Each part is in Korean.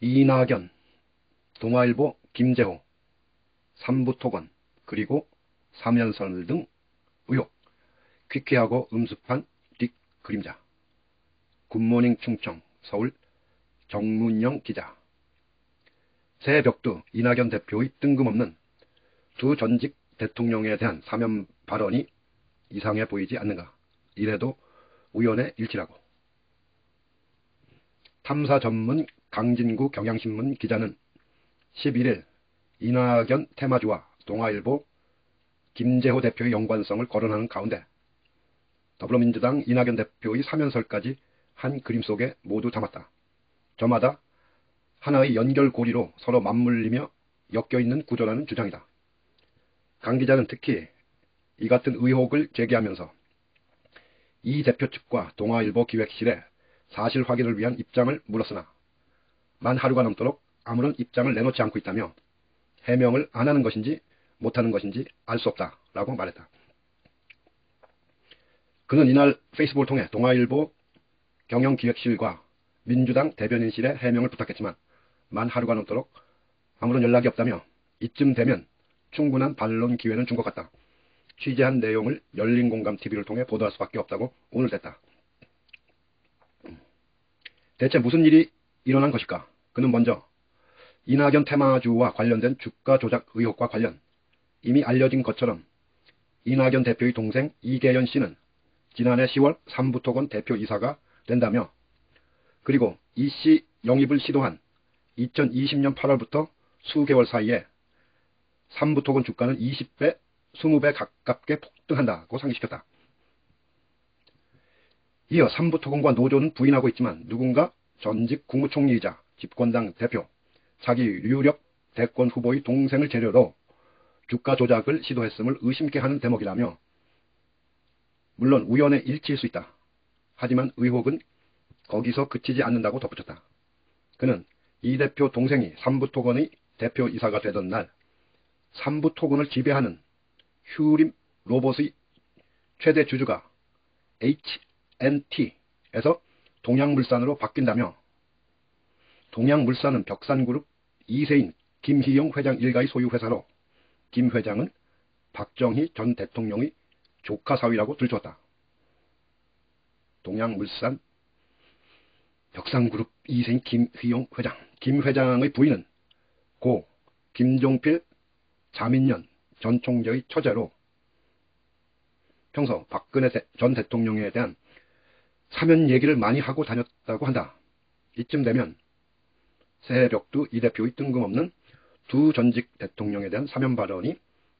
이낙연, 동아일보 김재호, 삼부토건, 그리고 사면설 등 의혹, 퀴퀴하고 음습한 릭 그림자. 굿모닝 충청, 서울 정문영 기자. 새 벽두 이낙연 대표의 뜬금없는 두 전직 대통령에 대한 사면 발언이 이상해 보이지 않는가. 이래도 우연의 일치라고. 탐사 전문 강진구 경향신문 기자는 11일 이낙연 테마주와 동아일보 김재호 대표의 연관성을 거론하는 가운데 더불어민주당 이낙연 대표의 사면설까지 한 그림 속에 모두 담았다. 저마다 하나의 연결고리로 서로 맞물리며 엮여있는 구조라는 주장이다. 강 기자는 특히 이 같은 의혹을 제기하면서 이 대표 측과 동아일보 기획실에 사실 확인을 위한 입장을 물었으나 만 하루가 넘도록 아무런 입장을 내놓지 않고 있다며 해명을 안 하는 것인지 못하는 것인지 알 수 없다라고 말했다. 그는 이날 페이스북을 통해 동아일보 경영기획실과 민주당 대변인실에 해명을 부탁했지만 만 하루가 넘도록 아무런 연락이 없다며 이쯤 되면 충분한 반론 기회는 준 것 같다. 취재한 내용을 열린공감TV를 통해 보도할 수밖에 없다고 오늘 냈다. 대체 무슨 일이 일어난 것일까? 그는 먼저 이낙연 테마주와 관련된 주가 조작 의혹과 관련 이미 알려진 것처럼 이낙연 대표의 동생 이계연 씨는 지난해 10월 삼부토건 대표이사가 된다며, 그리고 이 씨 영입을 시도한 2020년 8월부터 수개월 사이에 삼부토건 주가는 20배, 20배 가깝게 폭등한다고 상기시켰다. 이어 삼부토건과 노조는 부인하고 있지만 누군가 전직 국무총리이자 집권당 대표, 자기 유력 대권 후보의 동생을 재료로 주가 조작을 시도했음을 의심케 하는 대목이라며, 물론 우연의 일치일 수 있다. 하지만 의혹은 거기서 그치지 않는다고 덧붙였다. 그는 이 대표 동생이 삼부토건의 대표이사가 되던 날 삼부토건을 지배하는 휴림 로봇의 최대 주주가 HNT에서 동양물산으로 바뀐다며, 동양물산은 벽산그룹 2세인 김희용 회장 일가의 소유 회사로 김 회장은 박정희 전 대통령의 조카 사위라고 들추었다. 동양물산 벽산그룹 2세인 김희용 회장. 김 회장의 부인은 고 김종필 자민련 전 총재의 처제로 평소 박근혜 전 대통령에 대한 사면 얘기를 많이 하고 다녔다고 한다. 이쯤 되면 새 벽두 이 대표의 뜬금없는 두 전직 대통령에 대한 사면 발언이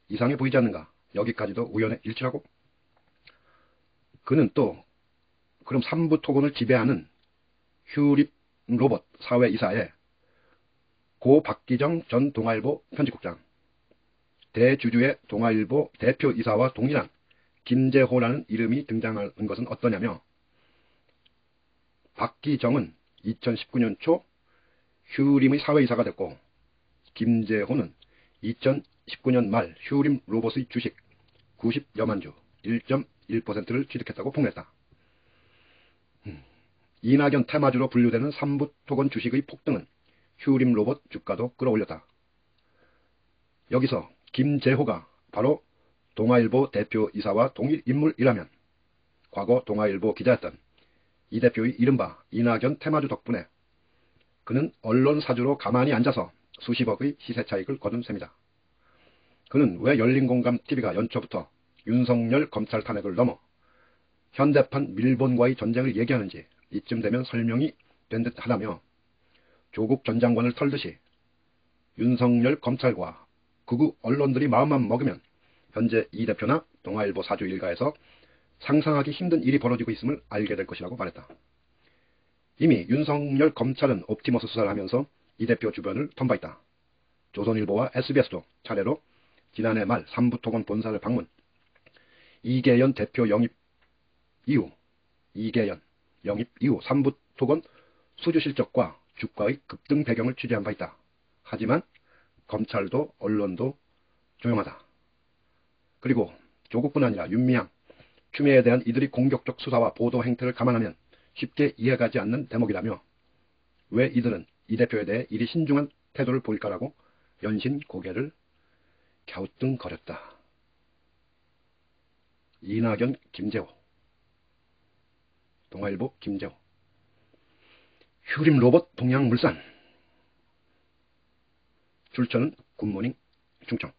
이상해 보이지 않는가. 여기까지도 우연의 일치라고? 그는 또 그럼 삼부토건을 지배하는 휴림 로봇 사회이사에 고 박기정 전 동아일보 편집국장, 대주주의 동아일보 대표이사와 동일한 김재호라는 이름이 등장하는 것은 어떠냐며, 박기정은 2019년 초 휴림의 사회이사가 됐고 김재호는 2019년 말 휴림 로봇의 주식 90여만 주 1.1%를 취득했다고 폭로했다. 이낙연 테마주로 분류되는 삼부토건 주식의 폭등은 휴림 로봇 주가도 끌어올렸다. 여기서 김재호가 바로 동아일보 대표이사와 동일 인물이라면 과거 동아일보 기자였던 이 대표의 이른바 이낙연 테마주 덕분에 그는 언론사주로 가만히 앉아서 수십억의 시세 차익을 거둔 셈이다. 그는 왜 열린공감TV가 연초부터 윤석열 검찰 탄핵을 넘어 현대판 밀본과의 전쟁을 얘기하는지 이쯤 되면 설명이 된 듯 하다며, 조국 전 장관을 털듯이 윤석열 검찰과 극우 언론들이 마음만 먹으면 현재 이 대표나 동아일보 사주 일가에서 상상하기 힘든 일이 벌어지고 있음을 알게 될 것이라고 말했다. 이미 윤석열 검찰은 옵티머스 수사를 하면서 이 대표 주변을 턴바 있다. 조선일보와 SBS도 차례로 지난해 말 삼부토건 본사를 방문, 이계연 대표 영입 이후 삼부토건 수주 실적과 주가의 급등 배경을 취재한 바 있다. 하지만 검찰도 언론도 조용하다. 그리고 조국뿐 아니라 윤미향, 추미애에 대한 이들이 공격적 수사와 보도 행태를 감안하면 쉽게 이해가지 않는 대목이라며, 왜 이들은 이 대표에 대해 이리 신중한 태도를 보일까라고 연신 고개를 갸우뚱거렸다. 이낙연, 김재호. 동아일보 김재호. 휴림 로봇 동양물산. 출처는 굿모닝 충청.